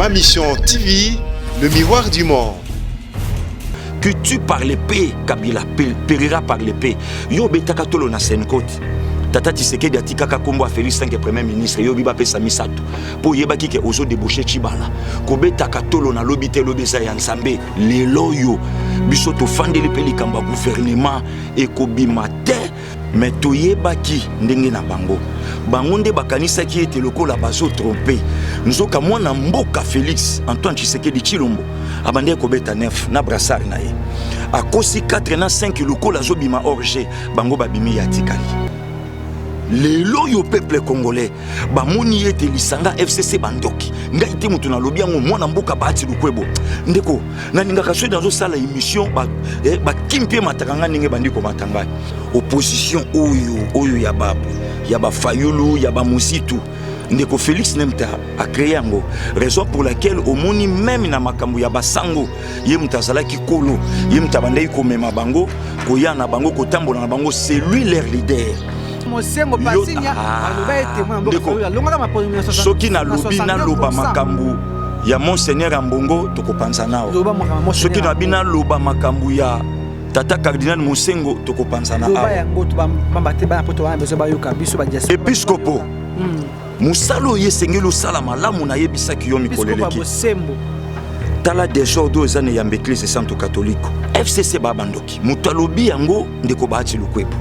Ma Mission TV, le miroir du monde. Que tu par l'épée, Kabila périra par l'épée. Yo betaka tolo na Senkote. Tata Tshisekedi atika kakombo a Félix Sanke premier ministre yo biba pesa misato. Po yeba ki ke ozo déboucher Chibala. Ko betaka tolo na lobité lobeza ya Nzambe. Lelo yo biso to fandeli pe likamba gouvernement e ko bimate. Mais to yeba ki ndenge na bango. Bango nde bakanisa ki ete lokola bazo tromper. Nzoka mwana mboka Félix Antoine Tshisekedi Chilombo. Abande ko beta 9 na brassard na ye. A kosi 4 na 5 lokola zo bima orge bango babimi ya tikali. Lelo yo peuple congolais bamoni ete lisanga FCC bandoki ngai te mutu na lobi yango mwana mboka bati lukwebo ndeko naninga kaswe dans sala émission ba kimpie matakanga ninge bandiko matanga opposition oyo ya babu ya ba fayulu ya ba musitu ndeko Félix Nemta a créé yango raison pour laquelle omoni même na makambo ya basango ye mutazala ki kolo ye mutabandai ko mema bango ko ya na bango ko tambola na bango c'est lui leur leader. Soki na lobi na loba makambu ya Monseigneur Ambongo tokopanza nao. Soki na bina loba makambu ya Tata Cardinal Mosengo tokopanza nao. Episcopo Musalo yesengelo sala malamu na yebisaki yo mikoleleki. Tala déjà odo ezane ya Église Sainte Catholique. FCC babandoki. Mutalobi yango ndeko baati lukwebo.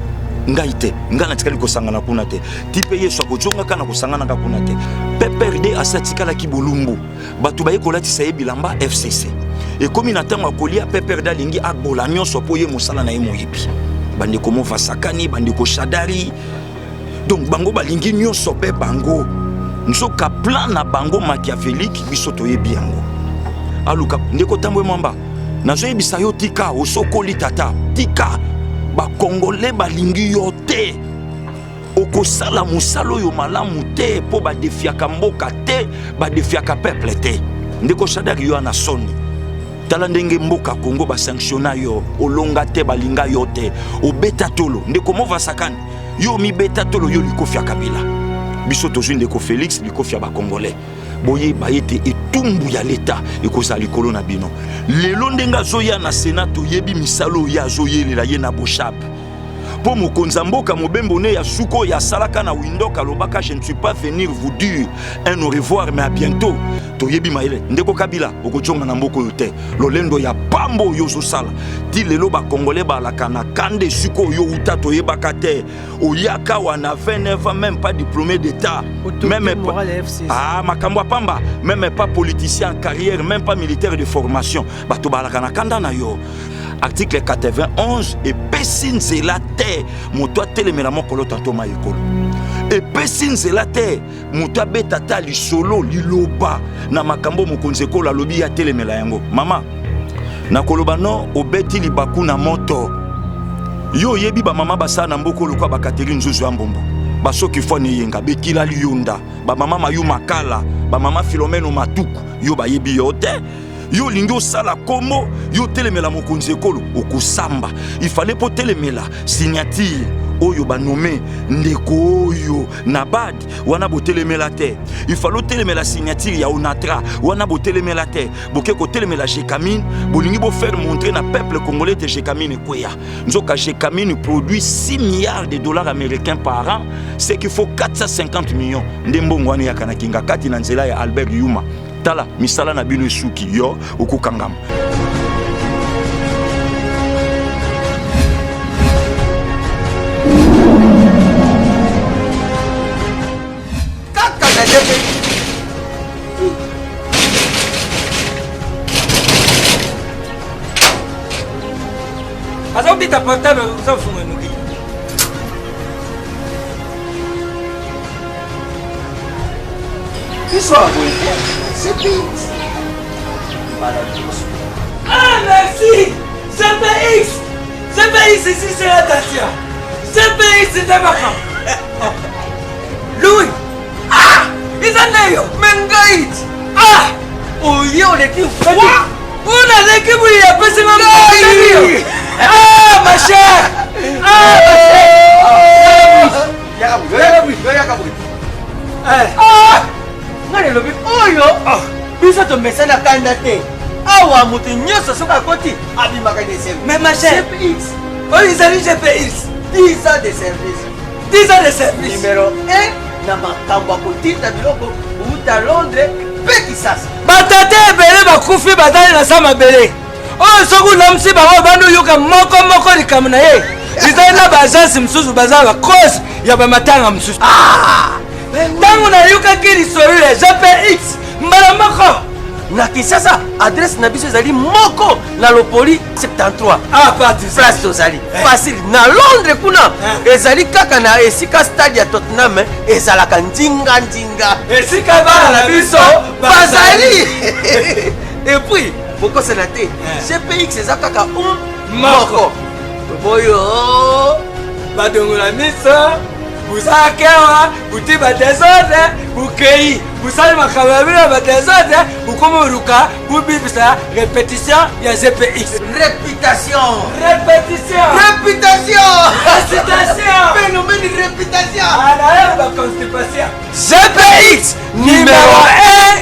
Ngaite ngana tikali ko sangana kuna te tipe yeso ko jonga kana ko sangana ka kuna te PPRD asatikala ki bolumbu batu baye ko latisa ye bilamba FCC e komi na tango akolia PPRD lingi abola nyonso po ye mosala na ye moyibi bande ko mo vasakani bande ko shadari donc bango balingi nyonso pe bango nzoka plan na bango machiavélique biso to yebi yango aluka ndeko tambwe mwamba nazo yebisa yo tika osokoli tata tika ba Congolais balingi yo te okosala musalo yo malamu te po ba defiaka mboka te ba defiaka peuple te ndeko shadari yo na soni tala ndenge mboka Congo ba sanctionna yo olonga te balinga yo te obeta tolo ndeko mova sakani yo mi beta tolo yo likofia Kabila biso tozwi ndeko Félix likofia ba Congolais boye bayete etumbu ya leta ekoza likolo na bino lelo ndenga zoya na senato yebi misalo ya zoyelela ye na boshap po mokonza mboka mobembo ne ya suko ya salaka na windoka lobaka je ne suis pas venir vous dire un au revoir mais à bientôt to yebi maile ndeko Kabila okojonga na mboko yote lolendo ya pambo yo sala ti lelo ba Congolais ba la kana kande suko yo uta to yebaka te oyaka wana 29 ans même pas diplômé d'état même pas makambo pamba même pas politicien en carrière même pas militaire de formation ba to ba la kana kanda na yo article 91 et pesin zelate moto telemela mokolo tanto mayekolo et pesin zelate moto betata li solo liloba na makambo mokonze ko la lobi ya telemela yango mama na koloba no obeti libaku na moto yo yebi ba mama basa na mboko lokwa ba Catherine Nzuzu ya mbombo basoki foni yenga bekila liyunda ba mama mayu makala ba mama Philomène Matuku yo ba yebi yo te yo lingi osala komo yo telemela mokonzi ekolo okosamba il fallait po telemela signature oyo ba nommé ndeko oyo nabad wana botelemela te il fallait telemela signature ya onatra wana botelemela te boke ko telemela Jekamine bolingi bo faire montrer na peuple congolais te Jekamine kweya nzoka Jekamine produit 6 milliards de dollars américains par an c'est qu'il faut 450 millions ndembongo wana ya kana kinga kati na nzela ya Albert Yuma tala misala na bino suki yo okukangama kaka na jepe azobita portable usafunga nuki Bonsoir, c'est Pix. Ah, merci! CPX! CPX ici, c'est la Tatia. CPX, c'est un macan. Louis! Ah! Ils en ont Mengaït! Ah! Oh, yo, l'équipe! Quoi? On a l'équipe où il y a pas ce moment. Ah, ma chère! Ah, ma chère! Ah! Ngale lobi oyo biso tomesana kanda te awa moto nyonso soki akoti abimaka de service. Mais ma chère GPX oyo ezali GPX 10 ans de service 10 ans de service numéro 1 na makambo akotinda biloko uta Londres mpe Kisasa. Batate ebele bakufi batali na sa mabele oyo soki olamusi bango bandi oyoka moko likambo na ye ezali na baagence mosusu baza bakose ya bamatanga mosusu. Ntango nayokaki lisolo ya GPX mbala moko na Kinshasa adresse na biso ezali moko na Lopoli 73 place tozali facile. Na Londres kuna ezali kaka na esika stade ya Tottenham ezalaka ndinga esika bana na biso bazali. Et puis bokosana te GPX eza kaka moko boyo badongola miso busakewa buti batezode bukei busali makambo ya bino batezode bukomoruka bubibisa répétition ya GPX. Réputation phénomène de réputation anaye ba constipation. GPX numéro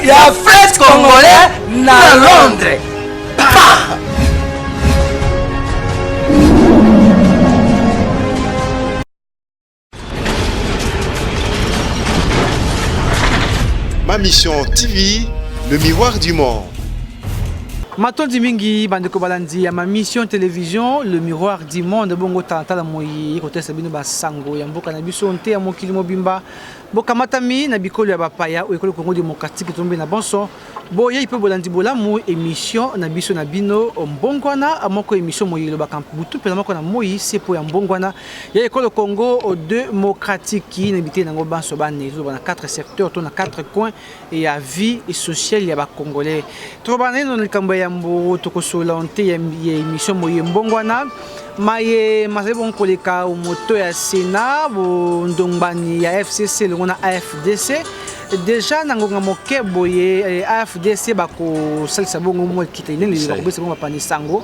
1 ya fête congolais na Londres. Ma mission TV, le miroir du monde. Matondi mingi bandeko balandi ya ma mission télévision le miroir du monde bongo tantala moyi côté sabino basango ya mboka na biso nte ya mokili mobimba boka matami na bikolo ya bapaya o ekolo Congo démocratique tombe na bonso boye ipe bolandi bolamu émission na biso na bino mbongwana amoko émission moyi lo bakampu butu pela moko na moyi sepo ya mbongwana ya ekolo Congo démocratique na bité nango banso bane zo na 4 secteurs to na 4 coins et ya vie et sociale ya ba congolais to bana no likambo ya mbo tokosola onte ya émission moyi mbongwana maye mazebon koleka moto ya Sénat bo ndombani ya FCC le ngona AFDC déjà nangonga moke boye AFDC bako salisa bongo mo kitene le bakobesa bongo bapani sango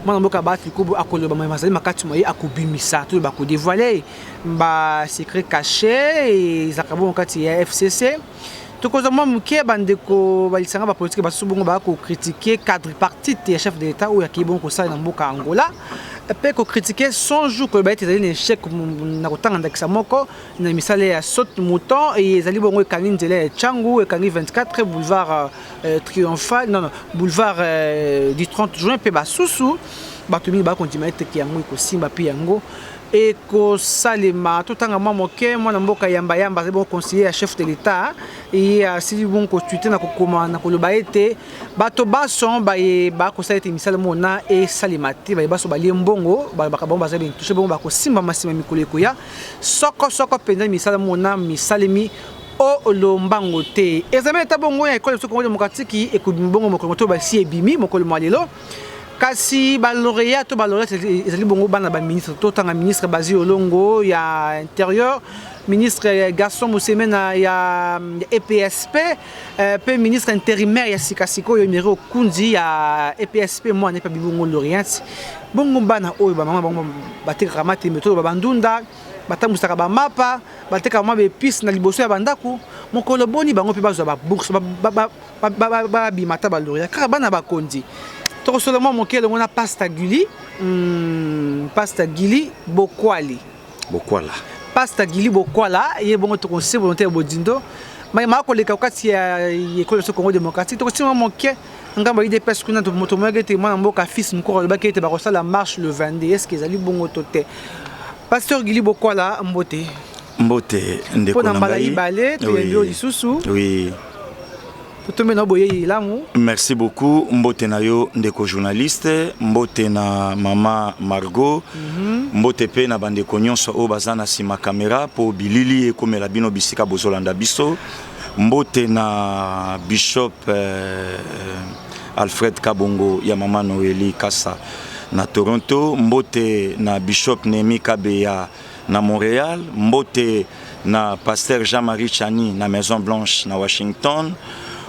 mwana mboka bati kubo akoloba mazali makati moye akobimisa to bako dévoiler ba secret caché et zakabo kati ya FCC tokozoma muke bandeko balisanga ba politique basu bongo ba ko critiquer cadre parti ya chef de l'état ou ya kibon ko sala na mboka Angola pe ko critiquer 100 jours ko ba été un échec na kotanga ndakisa moko na misale ya saute mouton et ezali bongo ekani nzela ya Changu ekani 24 boulevard triomphal non boulevard du 30 juin pe basusu batumi ba continuer te ki yango ko simba pe yango et ko salema totanga moke mwana mboka yamba bon conseiller à chef de l'état et si bon ko tuite na kokoma na koloba ete bato bason ba ko salete misala mona et salimati ba baso ba liembongo ba bon ba zabe touche bon ba ko simba masima mikolo ya soko penza misala mona misalemi o lombango te ezame ta bongo ya école Congo démocratique et ko bongo mokolo to ba si ebimi mokolo mwalelo kasi ba lauréat to ba lauréat ezali bongo bana ba ministre to tanga ministre Bazi Olongo ya intérieur ministre Gaston Moussemena ya EPSP pe ministre intérimaire ya Sikasiko yo Miro Kundi ya EPSP moi ne pas bongo lauréat bongo bana oyo ba mama bongo bateka kamate meto ba bandunda batambusa ba mapa bateka mama be piste na liboso ya bandako mokolo boni bango pe bazwa ba bourse ba bimata ba lauréat ka bana ba kondi to seulement mon kele ngona pasta gili bokwali bokwala pasta gili bokwala ye bongo to conseil volontaire bodindo mais ma ko leka kati ya école Congo démocratique to seulement mon ke ngamba ide pes kuna to moto mogete mwana mboka fils mko ba kete ba ko sala marche le 22 est-ce que ezali bongo tote pasteur gili bokwala mbote ndeko na ngai balé to yendo lisusu oui. Merci beaucoup. Mbote na yo ndeko journaliste, mbote na mama Margot, mbote pe na bandeko nyonso o bazana sima caméra po bilili e komela bino bisika bozolanda biso, mbote na Bishop Alfred Kabongo ya mama Noeli Kassa na Toronto, mbote na Bishop Nemi Kabeya na Montréal, mbote na Pasteur Jean-Marie Chani na Maison Blanche na Washington,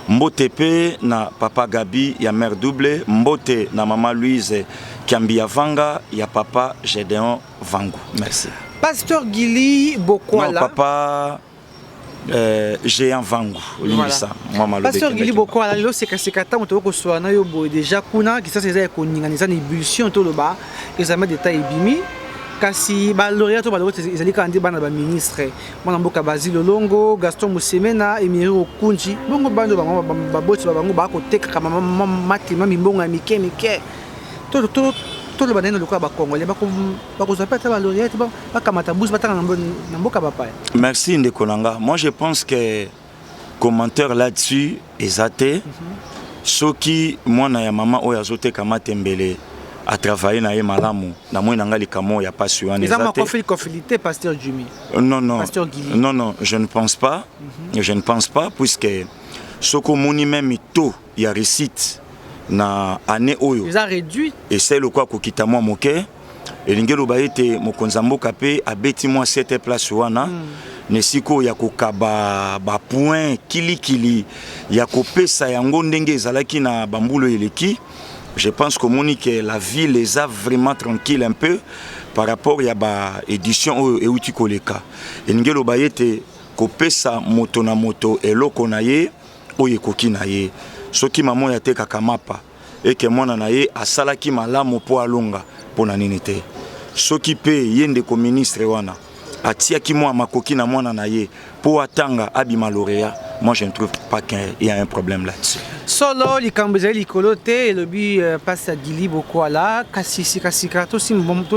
mbote pe na papa Gabi ya mère double, mbote na maman Louise Kiambia Vanga ya papa Gédéon Vangu. Merci. Pasteur Gili Bokwala. Non, papa Géant Vangu. Voilà. Pasteur Gili Boko ala lelo seka moto ko soana yo boy déjà kuna qui ça c'est ko ninganiza ni ébullition to loba examen d'état ebimi kasi ba lauréat to ba loto ezali kandi bana ba ministre mwana mboka Basile Olongo Gaston Musemena Emiri Okunji bongo bando ba boti ba bango ba ko teka kama matima mimbonga mike to le banene lokwa ba Congolais ba ko zapata ba lauréat ba kamata bus batanga na mboka papa. Merci Ndekonanga. Moi je pense que commentaire là-dessus exacté soki mwana ya mama oyo azoteka matembele a travaillé na ye malamu na moi nanga likamo ya pas wana exacté. Ils ont conflit pasteur Jumi. Non. Pasteur Gili. Non, je ne pense pas. Je ne pense pas puisque soko moni même to ya récite na année oyo. Ils ont réduit et c'est le quoi ko kitamo moke elingelo ba ete mokonza mboka pe abeti moi 7 place wana. Nesiko ya kokaba ba point kili ya kopesa yango ndenge ezalaki na bambulo eleki. Je pense que Monique la ville les a vraiment tranquille un peu par rapport ya ba édition e uti koleka. Ngelo bayete kopesa moto na moto eloko na ye oye koki na ye. Soki mamo ya teka kamapa et que mona na ye asalaki malamu po alonga pona nini te. Soki pe yende ko ministre wana atiaki moi makoki na mwana na ye pour atanga abima lauréat. Moi je ne trouve pas qu'il y a un problème là-dessus. Solo likambezali likolote lobi passe à Gili Boko ala kasi to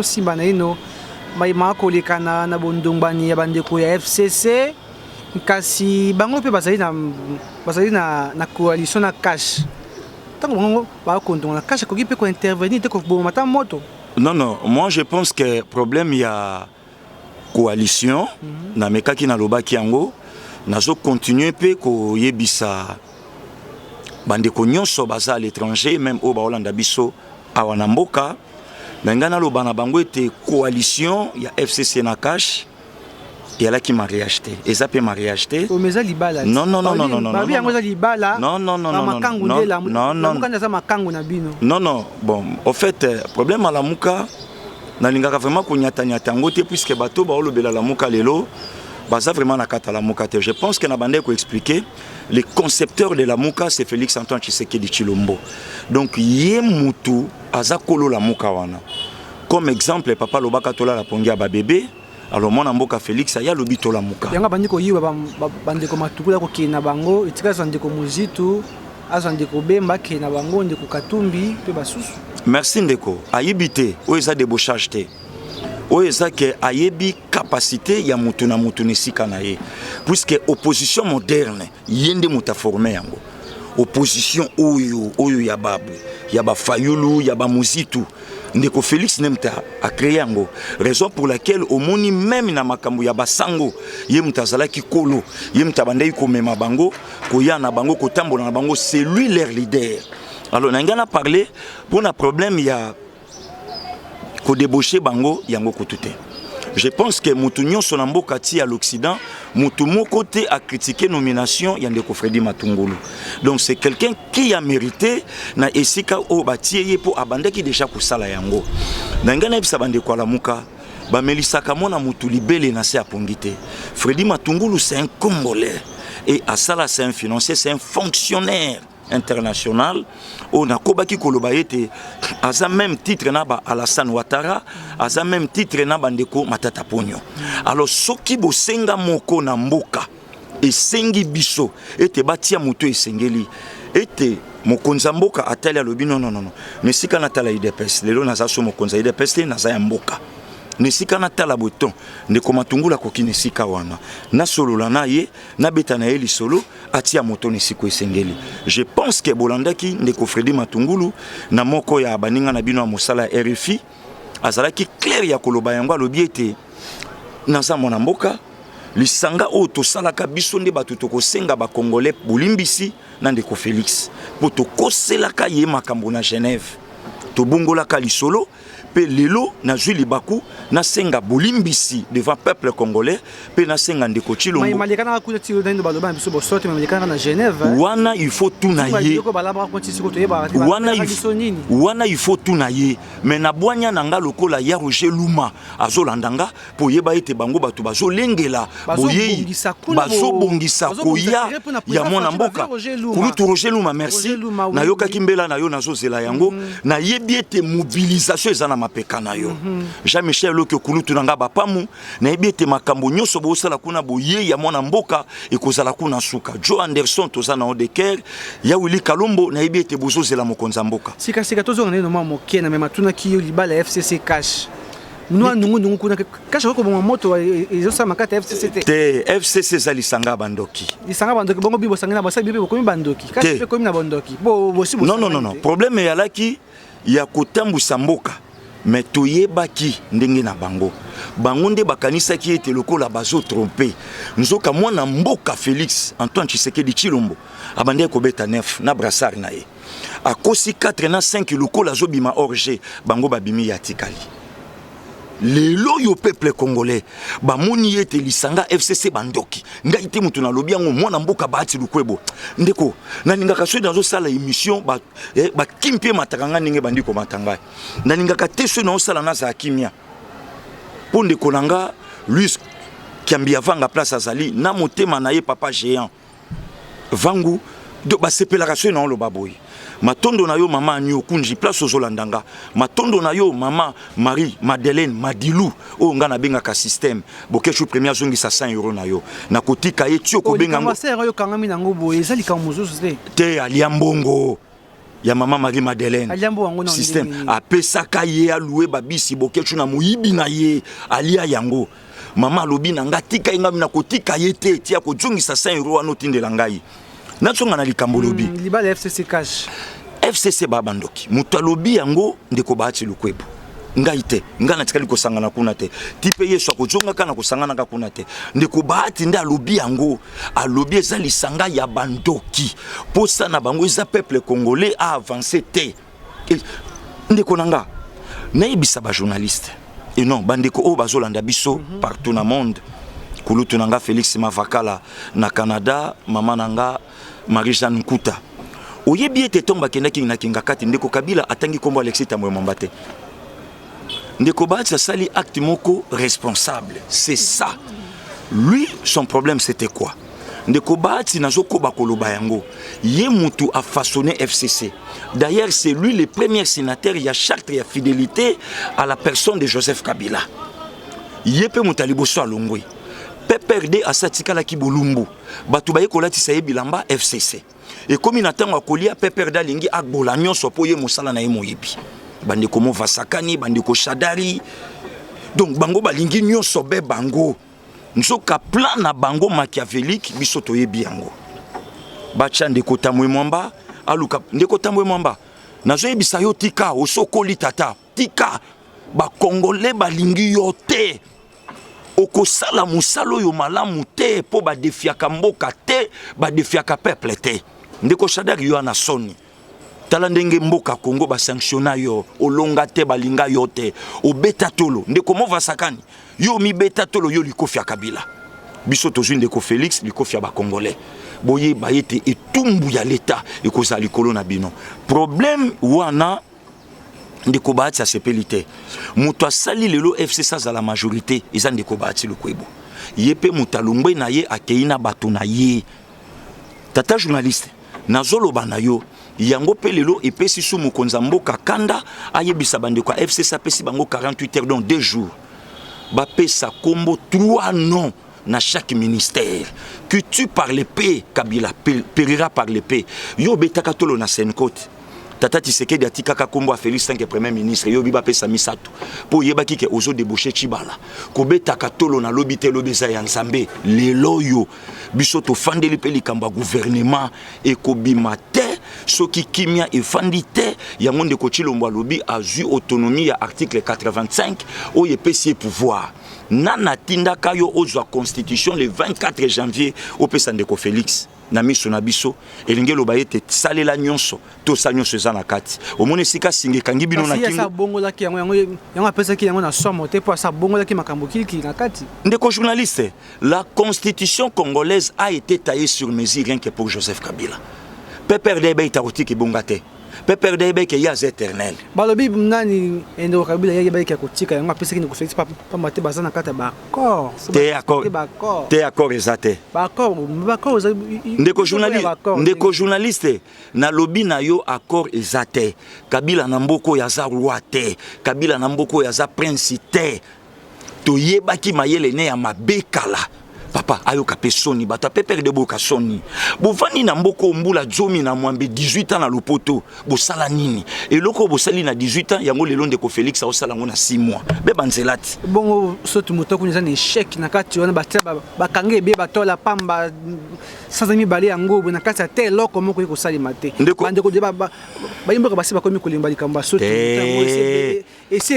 simba na ino mai mako lekana na bondombani ya bandeko ya FCC kasi bango pe bazali na coalition na cash. Tango bango ba kontonga na cash ko gipe ko intervenir te ko bomata moto. Non, moi je pense que problème il y a coalition na mekaki na lobaki yango nazo continuer pe ko yebisa bandeko nyonso baza à l'étranger même au Baolanda biso awana mboka ngana lobana bango ete coalition ya FCC na cash et là qui m'a réacheté et ça peut m'a réacheté o meza libala non babi yango za libala non bon au fait problème à la muka na lingaka vraiment ko nyata ngo te puisque bato ba olobela la muka lelo baza vraiment na kata la muka te. Je pense que na bande ko expliquer le concepteur de la muka c'est Félix Antoine Tshisekedi Tshilombo. Donc yé mutu azakolo la muka wana comme exemple papa lobaka tola la pongia ba bébé. Alors mon mboka Félix aya lobito la muka yanga bandiko yiwa bandeko matukula ko kina bango etika zandeko muzitu azandeko bemba kina bango ndeko katumbi pe basusu. Merci ndeko ayibite o eza débauchage te o eza ke ayebi capacité ya mutu na mutu nesika na ye puisque opposition moderne yende muta formé yango opposition oyo ya babu ya ba fayulu ya ba muzitu ndeko Félix Nemta a créé yango raison pour laquelle au moni même na makambo ya basango ye mutazala ki kolo ye mutabandai ko mema bango ko ya na bango ko tambola na bango c'est lui leur leader. Alors nangana parler pour un problème il y a ko débaucher bango yango ko touté. Je pense que Moutounion Sonambo Kati à l'Occident, Moutoumou côté a critiqué nomination Yandeko Freddy Matungulu. Donc c'est quelqu'un qui a mérité na esika o batiye pour abandé qui déjà kusala yango. Nangana bisa bande kwa la muka ba Melissa Kamona Moutulibele na se apongité. Freddy Matungulu c'est un Congolais et Asala c'est un financier, c'est un fonctionnaire international on a kobaki koloba ete aza même titre na ba Alassane Ouattara aza même titre na bandeko Matata Ponyo. Alors soki bosenga moko na mboka esengi biso ete batia muto esengeli ete mokonza mboka atali alobi non nesika na tala IDPS lelo naza so mokonza IDPS naza ya mboka nesika na tala boton ndeko Matungula koki nesika wana na solola na ye na beta na ye lisolo atia moto nesiko esengeli. Je pense que bolandaki ndeko Freddy Matungulu na moko ya baninga na bino ya mosala RFI azalaki clair ya koloba yango alobi ete naza mona mboka lisanga o tosalaka biso nde bato tokosenga ba Congolais bolimbisi na ndeko Félix po tokoselaka ye makambo na Genève tobongolaka lisolo pe lelo na zui libaku na senga bolimbisi devant peuple congolais pe na senga ndeko Chilombo wana il faut tout naye wana il faut tout naye mais na bwanya nanga lokola ya Roger Luma azolandanga po yeba ete bango bato bazolengela boye bazobongisa koya ya mwana mboka kulutu Roger Luma merci na yoka kimbela na yo nazozela yango na yebi ete mobilisation ezana mapeka na yo Jean-Michel Loke kulutu nanga bapamu na yebi ete makambo nyoso bosala kuna boye ya mwana mboka ekozala kuna suka Joe Anderson tozana Odeker ya Willy Kalombo na yebi ete bozozela mokonza mboka sika tozo ngene no mama kena me matuna ki libala FCC cash nungu kuna cash ko bon moto ezo makata FCC te FCC za lisanga bandoki bongo bibo sangena basa bibo komi bandoki cash pe komi na bandoki bo bosi non problème ya laki ya kotambusa mboka mais toyebaki ndenge na bango nde bakanisaki ete lokola bazo tromper nzoka mwana mboka Félix Antoine Tshisekedi Chilombo abande ko beta 9 na brassard na ye akosi 4 na 5 lokola zobima orge bango babimi ya tikali lelo yo peuple congolais bamoni ete lisanga FCC bandoki ngai te mutu na lobi yango mwana mboka baati lukwebo ndeko naningaka so dans sala émission ba kimpie matakanga ninge bandiko matanga naningaka te so na sala na za kimia ponde konanga Luis Kiambia vanga place azali na motema na ye papa géant vangu do basepelaka so na lo baboyi matondo na yo mama Anyo Kunji place ozolandanga matondo na yo mama Marie Madeleine Madilou o nga na benga ka système bokechu premier zongi sa 100 € na yo na kotika ye tio ko benga ngo yo kangami nango boye ezali ka mozusu te aliambongo ya mama Marie Madeleine système apesaka ye aloué babisi bokechu na muyibi na ye alia yango mama lobi na ngatika ngami na kotika ye te tia ko zongi sa 100 € anotindela ngai natsonga na likambo lobi libala FCC cash FCC babandoki mutu alobi yango ndeko baati lukwebo ngai te nga natikali kosangana kuna te tipe yesu akozonga kana kosangana ka kuna te ndeko baati nde alobi yango alobi eza lisanga ya bandoki posa na bango eza peuple congolais a avancé te ndeko nanga nayebisa ba journaliste et non bandeko o bazolanda biso partout na monde kulutu nanga Félix Mavakala na Canada mama nanga Marie-Jeanne Nkuta oyebi ete tomba kendaki na kingakati ndeko Kabila atangi kombo Alexis Tambwe Mambate ndeko Baati sali acte moko responsable c'est ça lui son problème c'était quoi ndeko Baati nazoko bakoloba yango ye mutu a façonné FCC d'ailleurs c'est lui le premier sénateur ya charte ya fidélité à la personne de Joseph Kabila yepe mutalibo so alongwe PPRD asatikala ki bolumbu batu baye kolati saye bilamba FCC et comme inatango akolia PPRD lingi akbola nyonso po ye mosala na ye moyebi bande komo vasakani bande ko shadari donc bango balingi nyonso be bango nzoka plan na bango machiavélique biso toyebi yango bacha ndeko Tambwe Mwamba aluka ndeko Tambwe Mwamba nazo yebisa yo tika osokoli tata tika ba congolais balingi yo te okosala musalo yo malamu te po ba defiaka mboka te ba defiaka peuple te ndeko Shadari yo ana soni tala ndenge mboka Congo ba sanctiona yo olonga te balinga yo te obeta tolo ndeko mova sakani yo mi beta tolo yo likofia Kabila biso tozwi ndeko Félix likofia ba congolais boye ba yete etumbu ya leta ekozala likolo na bino problème wana ndeko Baati asepelite mutu asali lelo FCC za la majorité eza ndeko Baati lukwebo yepe mutalungwe na ye akeina bato na ye tata journaliste nazoloba na yo yango pe lelo epesi su mokonza mboka kanda ayebisa bandeko FCC apesi bango 48 heures donc 2 jours bapesa kombo 3 noms na chaque ministère que tu par l'épée Kabila périra par l'épée yo betaka tolo na Senkote Tata Tshisekedi atikaka kombo a Félix Tanke premier ministre yo biba pesa misato po yebaki ke ozo déboucher Chibala kobetaka tolo na lobi te lobeza ya Nzambe lelo yo biso to fandeli pe likamba gouvernement e kobima te soki kimia e fandi te yango ndeko Chilombo lobi a eu autonomie ya article 85 o yepesi pouvoir nana tindaka yo ozwa constitution le 24 janvier opesa ndeko Félix na miso na biso elinge loba ete salela nyonso to sa nyonso eza na kati omoni sika singe kangi bino na kingo sa bongola ki yango apesa ki yango na somo te po sa bongola ki makambo ki na kati ndeko journaliste la constitution congolaise a été taillée sur mesure rien que pour Joseph Kabila PPRD ba itaroti ki bongate PPRD ba ke yaz éternel balobi nani endo Kabila ya ba ki kotika yango apesa ki ndeko Félix pa mate bazana kata ba accord te accord ezate ba accord ndeko journaliste na lobi na yo accord ezate Kabila na mboko ya za roi te Kabila na mboko ya za prince te to yebaki mayele ne ya mabekala papa ayoka pe soni bata peper de boka soni bovani na mboko mbula zomi na mwambe 18 ans na lopoto bosala nini eloko bosali na 18 ans yango lelo ndeko Félix osala ngo na 6 mois be banzelati bongo sotu moto kunza ni échec na kati wana batia bakange be batola pamba sanzami bali yango na kati ya te loko moko ko sali mate bandeko de ba yimbo ka basi bakomi kolimba likamba sotu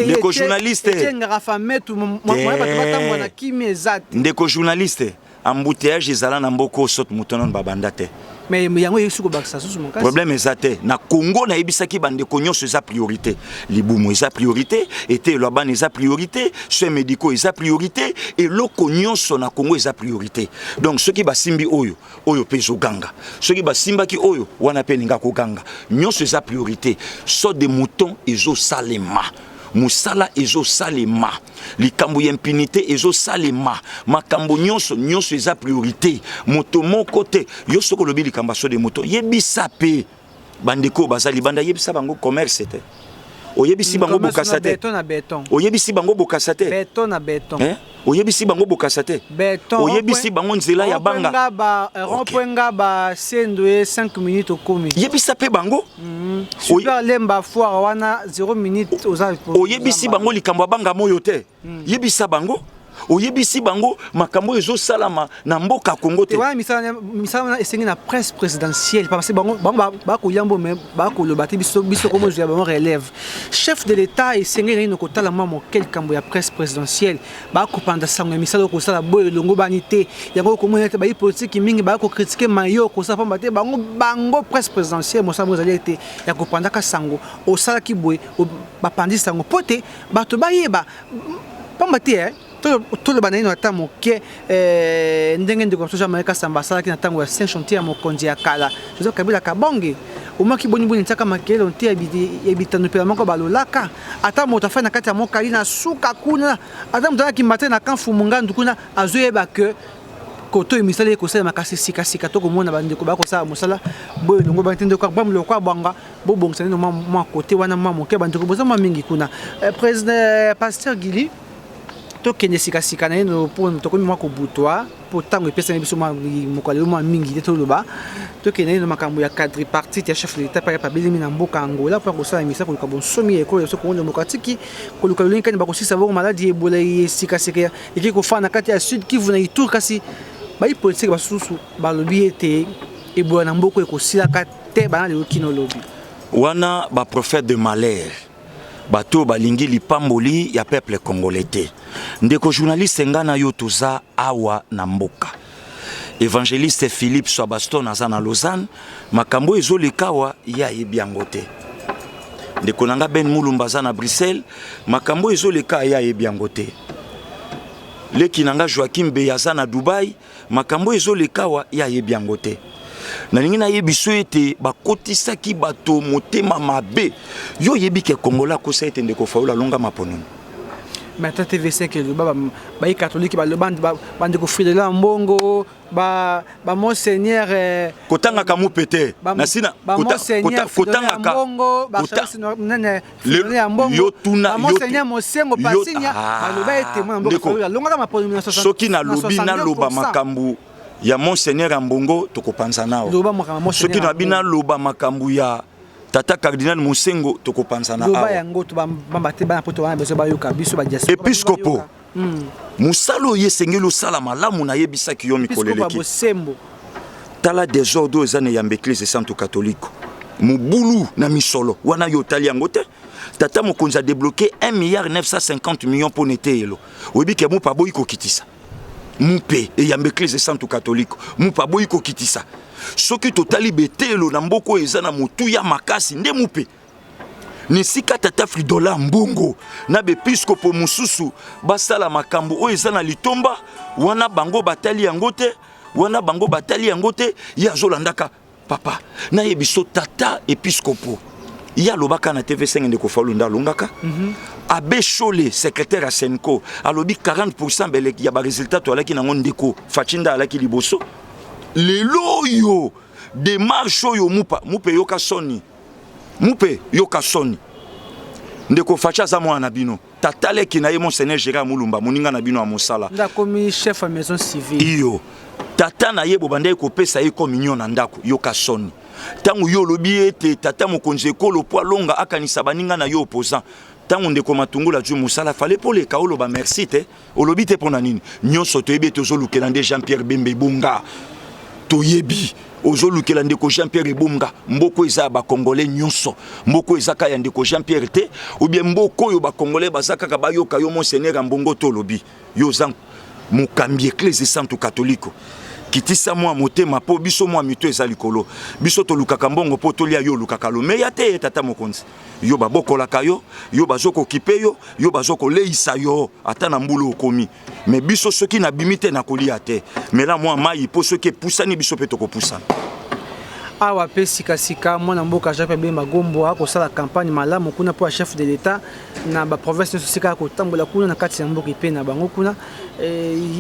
ndeko journaliste tenga fametu mo batamba na kimezati ndeko journaliste embouteillage ezala na mboko sotu mutonon babanda te mais yango yesu ko bakisa susu mon cas problème ezate na Congo na ebisaki bandeko nyonso eza priorité libumu eza priorité ete lobana eza priorité soins médicaux eza priorité et loko nyonso na Congo eza priorité donc ceux qui basimbi oyo pezo ganga ceux qui basimbaki oyo wana pe ninga ko ganga nyonso eza priorité so de mouton ezo salema musala ezo salema likambo ya impunité ezo salema makambo nyonso eza priorité moto moko te yo soko lobi likambo so de moto yebisa pe bandeko bazali banda yebisa bango commerce te oyebisi bango bokasa te oyebisi bango bokasa te béton na béton oyebisi bango bokasa te oyebisi bango nzela ya banga rompoenga ba sendwe 5 minutes okomi yebisa pe bango super lemba foire wana 0 minutes oza oyebisi bango likambo banga moyo te yebisa bango oyebisi bango makambo ezo salama na mboka Congo te wana misala esengi na presse présidentielle parce que bango ba ko yambo mais ba ko lobati biso comme je ba relève chef de l'état esengi na ko tala mamo quel kambo ya presse présidentielle ba ko panda sango misala ko sala boy longo banité yango ko monete ba politique mingi ba ko critiquer mayo ko sa pamba te bango presse présidentielle mo sa mo zali été ya ko panda ka sango o sala ki boy ba pandi sango pote ba to ba yeba pamba te tout le banani ata moke ndenge ndeko soja maeka samba sala ki na tango ya Saint Chantier mo konji ya kala Joseph Kabila kabonge umaki boni ntaka makelo onti ya bitano pe moko balolaka ata moto fa na kati ya mokali na suka kuna ata moto ki matin na kanfu mungandu kuna azoyeba que koto emisala ko sala makasi sika to ko mona bandeko ba ko sala mosala boyo longo ba ntende ko ba mlo kwa banga bo bongsa no ma kote wana ma moke bandeko boza ma mingi kuna président pasteur Gili to kende sika na eno po to komi mako butwa po tango epesa biso mokale mo mingi te loba to kende no makambo ya quadripartite ya chef de l'état pa belimi na mboka Angola po ko sala misa ko bon somi ko so ko démocratique ko luka linka ba ko sisa bo maladie ebola sika et ko fa na kati ya sud Kivu na Ituri kasi ba politique ba susu ba lobi ete ebola na mboko ko sila ka te ba na le kino lobi wana ba prophète de malheur bato balingi lipamboli ya peuple congolais te ndeko journaliste ngana yo toza awa na mboka évangéliste Philippe Swabaston aza na Lausanne makambo ezolekawa ya yebiango te ndeko nanga Ben Mulumba aza na Bruxelles makambo ezoleka ya yebiango te leki nanga Joachim Beyaza na Dubai makambo ezolekawa ya yebiango te nalingi na yebiso ete bakotisaki bato motema mabe yo yebike Kongola ko sa ete ndeko faula longa mapononi mais ta TV5 le ba catholique ba le bande ko fidèle mbongo ba monseigneur kotanga kamu pete nasina kotanga mbongo ba nene fidèle mbongo yo tuna monseigneur mosengo pasinya ba le ba ete mo mbongo longa mapononi 1960 soki na lobi na loba makambu ya monseigneur Ambongo tokopanza nao soki na bina loba makambu ya tata cardinal Mosengo tokopanza nao loba yango to bamba te bana poto wana beso ba yoka biso ba diaspora episcopo musalo yesengelo sala malamu na yebisa ki yo mikoleleki tala désordre ezane ya église sainte catholique mubulu na misolo wana yo tali yango te tata mokonzi a débloqué 1 milliard 950 millions pour netelo oyebi ke mupa boyi kokitisa mupe e yamba église sainte catholique mupa boyi kokitisa soki totali betelo na mboko eza na mutu ya makasi nde mupe ni sika tata Fridola Mbongo na bepiskopo mususu basala makambo oyo eza na litomba wana bango batali yango te ya zolandaka papa na yebiso tata episkopo ya lobaka na TV5 ndeko falunda longaka abe Chole secrétaire à Senko alobi 40% belek ya ba résultat to alaki nango ndeko Fachinda alaki liboso lelo yo démarche yo mupe yoka soni ndeko facha za mwana bino tatale kina ye monseigneur Gérard Mulumba moninga na bino a mosala ndakomi chef à maison civile iyo tata na ye bobanda ekopesa ye communion na ndako yoka soni tangu yo lobi ete tata mokonzi ekolo po longa akanisa baninga na yo opposant tangu ndeko matungula ju musala fallait pour les kaolo ba merci te olobi te pona nini nyonso toyebi tozolukela nde Jean-Pierre Bembe Bunga toyebi ozolukela ndeko Jean-Pierre Bunga mboko eza ba congolais nyonso mboko eza ka ya ndeko Jean-Pierre te ou bien mboko yo ba congolais bazaka ka bayoka yo monseigneur Mbongo tolobi yo zang mukambi église sainte catholique kitisa mwa motema po biso mwa mito eza likolo biso tolukaka mbongo po tolia yo lukaka lo meya te tata mokonzi yo babokolaka yo bazoko kipe yo bazoko leisa yo ata na mbulu okomi mais biso soki na bimite na kolia te mais la mwa mai po soki pusani biso pe tokopusana awa pe sika mwana mboka Jean Pierre Bemba Gombo akosala campagne malamu kuna po chef de l'état na ba province sika ko tambola kuna na kati ya mboka pe na bango kuna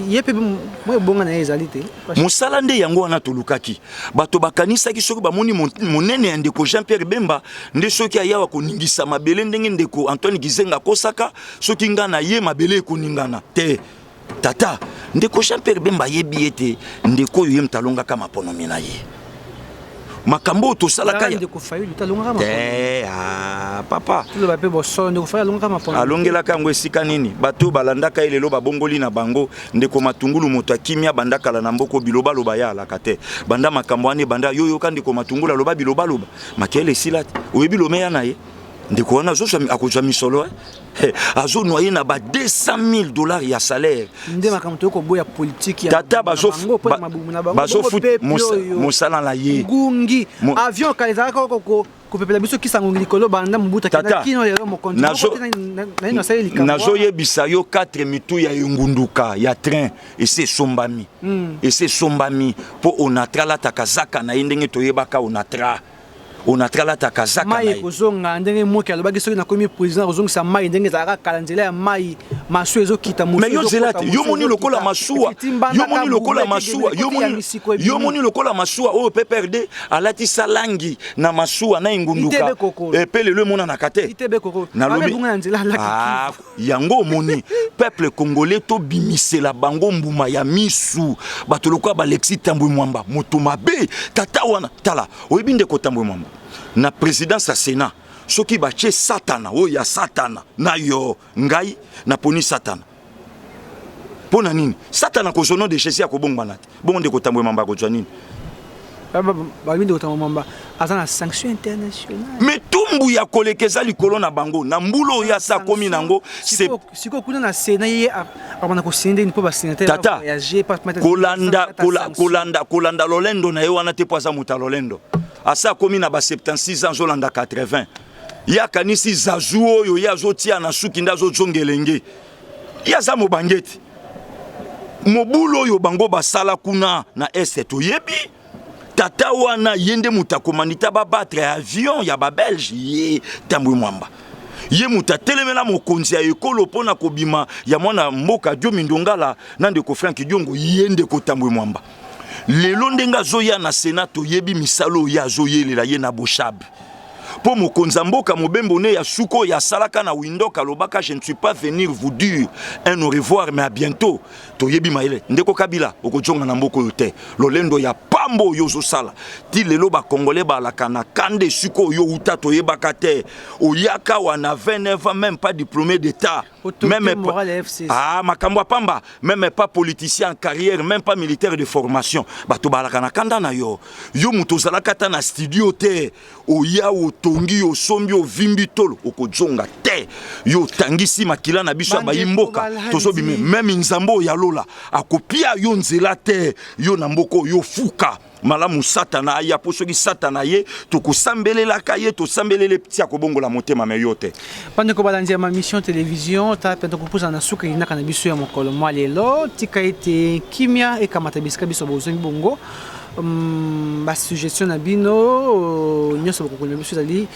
yepe mo bonga na ezali te musala nde yango wana tulukaki bato bakanisa ki soki bamoni monene ya ndeko Jean Pierre Bemba nde soki ayawa koningisa mabele ndenge ndeko Antoine Gizenga kosaka soki ngana ye mabele koningana te tata ndeko Jean Pierre Bemba yebi ete ndeko yo mtalonga kama ponomi na ye makambo to salaka ya papa alongela kango esika nini bato balandaka elelo babongoli na bango ndeko matungulu moto akimia bandaka la na mboko biloba loba ya alaka te banda makambo ane banda yoyo kandi ko matungula loba biloba loba makele silati oyebi lomeya na ye ndeko wana zo akozwa misolo azo noyer na ba $200,000 ya salaire nde makamto ko boya politique ya tata bazo foot mosala la ye ngungi avion kalizaka ko pepela biso kisango likolo banda mbuta kina kino lelo mokonzi nazo yebisa yo 4 mitu ya ngunduka ya train ese sombami po onatra takazaka na ndenge toyebaka onatra takazaka na mai kozonga ndenge moki alobaki soki nakomi président kozongisa mai ndenge ezalaka kala nzela ya mai masu ezokita mais yo zelate yo moni lokola masuwa yo moni lokola masuwa oyo PPRD alatisa langi na masuwa na ngunduka epe lelo mona na kate nalobi yango moni peuple congolais to bimisela bango mbuma ya misu bato lokola Alexis Tambwe Mwamba moto mabe tata wana tala oyebi ndeko Tambwe Mwamba na présidence à Sénat soki bache satana o ya satana na yo ngai na poni satana pona nini satana ko zono de Jésus akobongba nati bongo ndeko Tambwe Mwamba ko jwa nini ba ndeko Tambwe Mwamba azana sanction internationale mais tumbu ya kolekeza likolo na bango na mbulo ya sa komi nango siko kuna na Sénat ye abana ko sende ni po ba sénateur voyager pas kolanda lolendo na ye wana te poza muta lolendo asa komi na ba 76 ans zolanda 80 ya kanisi zazu oyo ya zotia na suki ndazo zongelenge ya za mobangeti mobulo oyo bango basala kuna na este toyebi tata wana yende mutakomanita ba battre avion ya ba Belge ye Tambwe Mwamba ye mutatelemela mokonzi ya ekolo pona kobima ya mwana mboka Diomi Ndongala na ndeko Frank Diongo yende ko Tambwe Mwamba lelo ndenga zoya na Sénat toyebi misalo ya zoyelela ye na Boshab po mokonza mboka mobembo ne ya suko ya salaka na windoka lobaka je ne suis pas venir vous dire un au revoir mais à bientôt toyebi maele ndeko Kabila okojonga na mboko yote lolendo ya pambo yozo sala ti lelo ba congolais ba la kana kande suko yo uta toyebaka te oyaka wana 29 ans même pas diplômé d'état même moral FCC. Ah, makambo pamba, même pas politicien en carrière, même pas militaire de formation. Bato balaka na kanda na yo. Yo mutozala kata na studio te. O ya o tongi o sombi o vimbi tolo o kojonga te. Yo tangisi makila na biso ba imboka. Tozo bime même nzambo ya lola. Akopia yo nzela te. Yo na mboko yo fuka. Malamu satana aya posoki satana ye tokosambelela kaye tosambelele petit akobongola motema meyote pande ko balanzi ma mission télévision ta pente ko posa na suka ina kana biso ya mokolo mwa lelo tika ete kimia e kamata biska biso bozongi bongo ba suggestion na bino nyoso ko na biso ali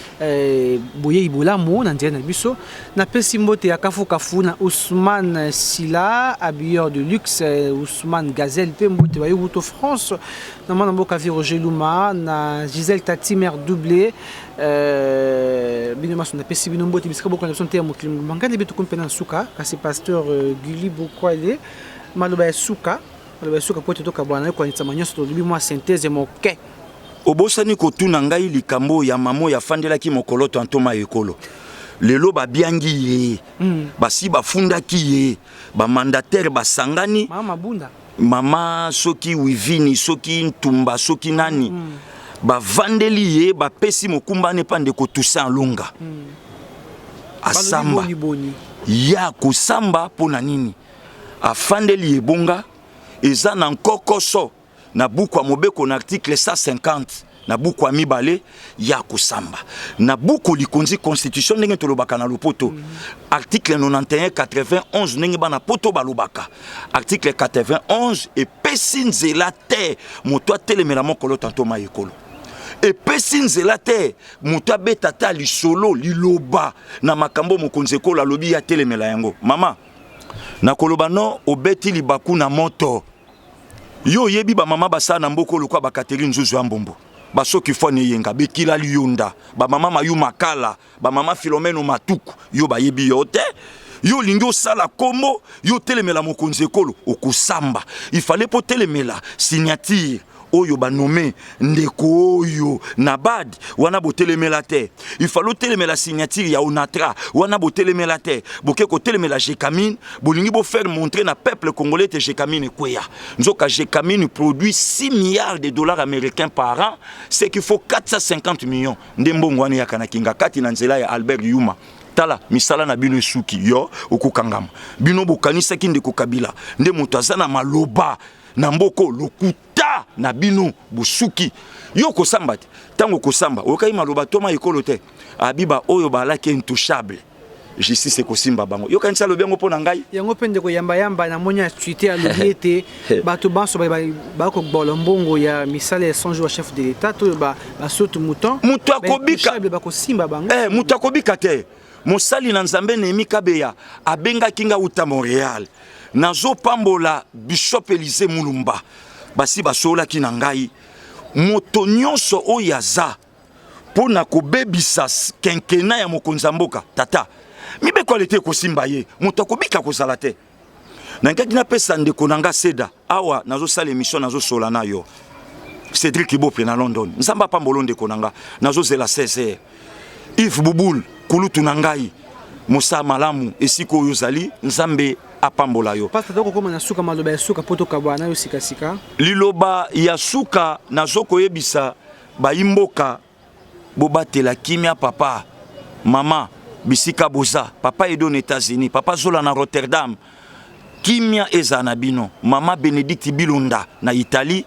boye ibolamu na ndie na biso na pesi mbote ya kafu na Ousmane Silla habilleur de luxe Ousmane Gazelle pe mbote ba yuto France na mwana mboka vi Roger Luma na Gisèle Tati mère doublé bino maso na pesi bino mbote biska boko na biso te ya mokili mangani beto kompena suka kasi pasteur Guli Bokwale maloba ya suka suka pote toka bwana ko nitsa manyoso to libi mwa synthèse moke obosani ko tuna ngai likambo ya mamo ya fandela ki mokolo to antoma ekolo lelo ba biangi ye basi bafunda ki ye ba mandataire basangani mama bunda mama soki wivini soki ntumba soki nani ba vandeli ye ba pesi mokumba ne pande ko tusa longa asamba ya kusamba pona nini afandeli ebonga eza na nkokoso na buku ya mobeko na article 150 na buku ya mibale ya kusamba na buku likonzi constitution ndenge tolobaka na lopoto article 91 91 ndenge bana poto balobaka article 91 epesi nzela te moto atelemela mokolo tantoma ekolo epesi nzela te moto abeta ta lisolo liloba na makambo mokonzi ekolo alobi ya telemela yango mama na koloba no obeti libaku na moto yo yebi ba mama basa na mboko lokwa ba Catherine Nzuzu ya mbombo basoki fone yenga bekila liyonda ba mama mayu makala ba mama Philomeno matuku yo ba yebi yo te yo lingi osala kombo yo telemela mokonzi ekolo okusamba il fallait po telemela signature oyo ba nommé ndeko oyo nabad wana botelemela te il fallait telemela signature ya onatra wana botelemela te boke ko telemela Jekamine bolingi bo faire montrer na peuple congolais te Jekamine kweya nzoka Jekamine produit 6 milliards de dollars américains par an c'est qu'il faut 450 millions ndembongo wana ya kana kinga kati na nzela ya Albert Yuma tala misala na bino suki yo okukangama bino bokanisa kinde ko Kabila nde moto azana maloba na mboko lokuta na bino busuki yo kosamba te tango kosamba okai maloba toma ekolo te abiba oyo balaki intouchable justice kosimba bango yo kanisa lobengo pona ngai yango pende ko yamba na monya tweeté a lobiete bato banso ba ko bolombongo ya misala ya sonjo wa chef de l'état to ba soto mouton muto akobika ba ko simba bango muto akobika te mosali na nzambe Nehemi Kabeya abenga kinga uta Montréal nazo pambola Bishop Élisée Mulumba basi basola ki na ngai moto nyonso oyaza pona ko bebisa kenkena ya mokonza mboka tata mibe kwalite ko simba ye moto akobika ko sala te na ngaki na pesa ndeko nanga Seda awa nazo sala émission nazo sola na yo Cédric Ibope na London nzamba pambolo ndeko nanga nazo zela 16h Yves Bouboul kulutu na ngai Musa malamu esiko oyo zali nzambe apambola yo pasta doko koma na suka maloba ya suka poto kabwana yo sika liloba ya suka nazoko yebisa ba imboka bobatela kimia papa mama bisika boza papa edo na États-Unis papa zola na Rotterdam kimia eza na bino mama Benedict Bilonda na Italie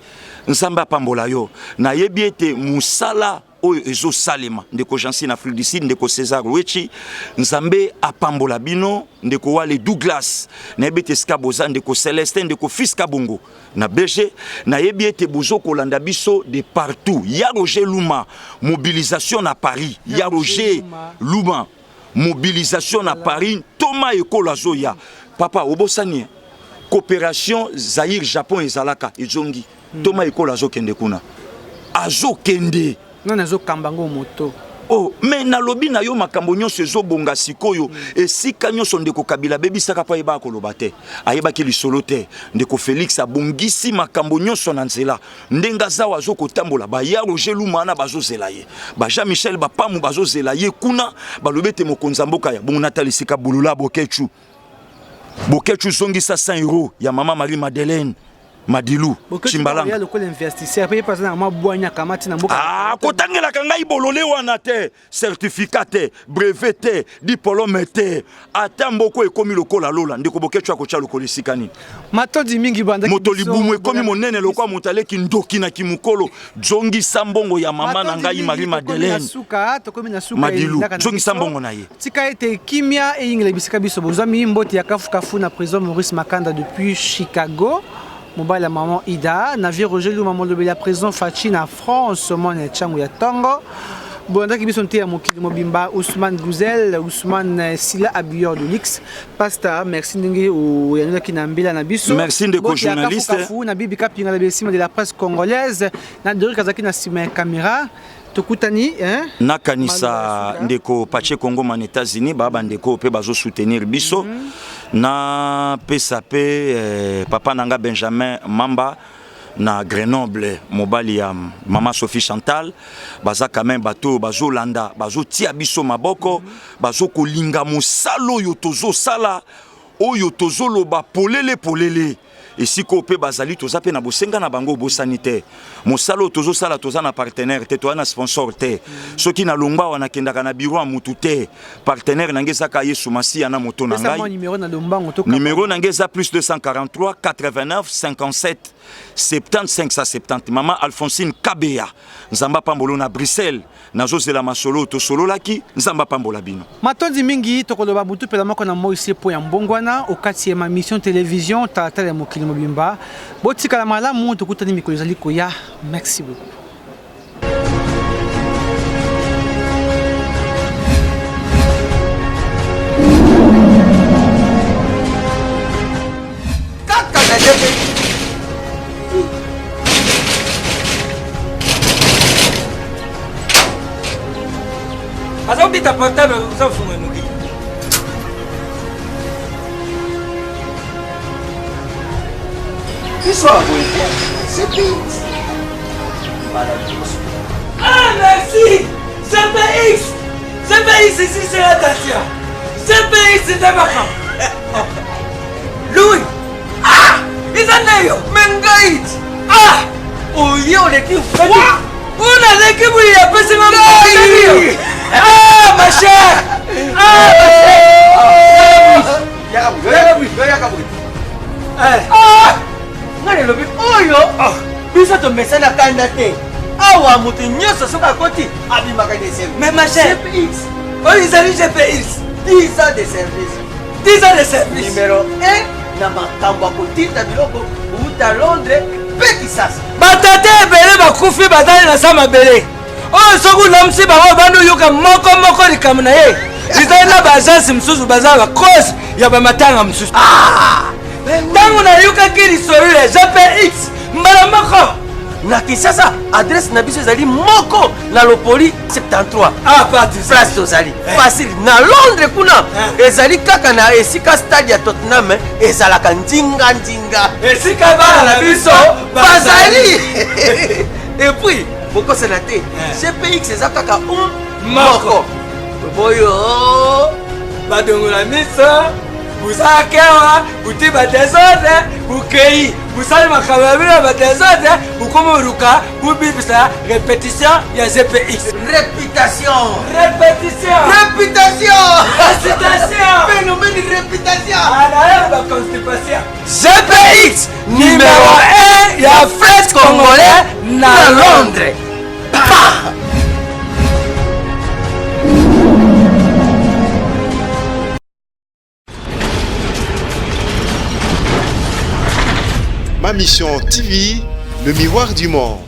nzambe apambola yo na yebi ete musala oyo ezo salema ndeko Jansi na Afrique du Sud ndeko César Wechi nzambe apambola bino ndeko Wale Douglas na yebete skaboza ndeko Celestin ndeko Fiska Bongo na BG na yebiete bozo kolanda biso de partout ya Roger Luma mobilisation na Paris ya Roger Luma mobilisation na Paris Thomas Ekolo azoya papa obosani coopération Zaïre Japon ezalaka ezongi Thomas Ekolo azokende kuna azokende non azo kambango moto Oh, mais na lobi na yo makambo nyonso ezobonga sikoyo esika nyonso ndeko Kabila bebisaka pa yeba koloba te ayebaki lisolo te ndeko Félix abongisi makambo nyonso na nzela ndenga zawa azokotambola baya Roger Lumana bazozela ye ba Jean Michel Bapamu bazozela ye kuna balobete mokonza mboka ya bon Nathalie Sika Bulula Bokechu zongisa 100 € ya mama Marie Madeleine Madilu Chimbalanga ya lokole investisseur pe pas na mabwanya kamati na mboka kotangela kanga ibolole wana te certificat te brevet te diplôme te ata mboko ekomi lokola lola ndeko Bokechu akocha lokole sikani matodi mingi banda moto libumu ekomi monene lokwa mutaleki ndoki na kimukolo zongi sambongo ya mama na ngai Marie Madeleine suka tokomi na suka Madilu zongi sambongo na ye tika ete kimia e ingele bisika biso bozami mboti ya kafu na prison Maurice Makanda depuis Chicago. Mobile la maman Ida, navire Roger Lumana Lobeli à présent Fachi na France, mon Tchangu ya Tango. Bonda qui bisonté à mon kilimo bimba Ousmane Gouzel, Ousmane Sila Abiyor de Lix, Pasta, merci Ndenge ou Yanouda Kinambila Nabiso. Merci de co-journaliste. Na Bibi Kapinga la Bessima de la presse congolaise, na Dori Kazaki na Sima caméra. Tokutani nakanisa ndeko Pache Congo man États-Unis baba ndeko pe bazo soutenir biso na PSAP papa nanga Benjamin Mamba na Grenoble mobali ya mama Sophie Chantal baza quand même bato bazo landa bazo tia biso maboko bazo kolinga mosalo yo tozo sala oyo tozo loba polele esiko pe bazali toza pe na bosenga na bango bosani te mosalo tozo sala toza na partenaire te to na sponsor te soki na longba wana kendaka na bureau amutu te partenaire nangeza ka Yesu Masiya na moto na ngai numéro nangeza plus 243 89 57 75 570 mama Alphonsine Kabea nzamba pambolo na Bruxelles nazozela masolo to solo laki nzamba pambola bino matondi mingi tokoloba butu pela mako na Moïse po ya mbongwana okati ya ma mission télévision tata ya mokili mobimba botika la malamu tokutani mikolo ezali koya merci beaucoup. Azao bita portable za funga nuki. Isso c'est vite. Ah merci. CPX. CPX ici c'est la Dacia. CPX c'est Dabaka. Louis. Ah, Izaneyo, Mengait. Ah, oyo le qui fait. Una l'équipe où il y a pas ce moment. Ah, ma chère. Ah, ngane lobi oyo biso to mesana kanda te awa mutu nyoso soka koti abimaka de service. Mais ma chère CPX oyo izali CPX 10 ans de service 10 ans de service numéro 1 na makambo kotinda biloko uta Londres pe Kisasa batate ebele bakufi bazali na sama bele oyo soki namsi bango bando yoka moko likambo na ye izali na baagence mosusu bazala bacause ya bamatanga mosusu ntango nayokaki lisolo ya GPX mbala moko na Kinshasa adresse na biso ezali moko na Lopoli 73 place tozali facile na Londres kuna ezali kaka na esika stade ya Tottenham ezalaka ndinga esika bana na biso bazali et puis bokosela te GPX eza kaka moko boyo badongola miso buzakewa buti batezode bukei busali makamabila batezode bukomoruka bubibisa répétition ya GPX réputation phénomène réputation alors la constipation GPX numéro 1 ya fête congolais na Londres. Ma mission TV, le miroir du monde.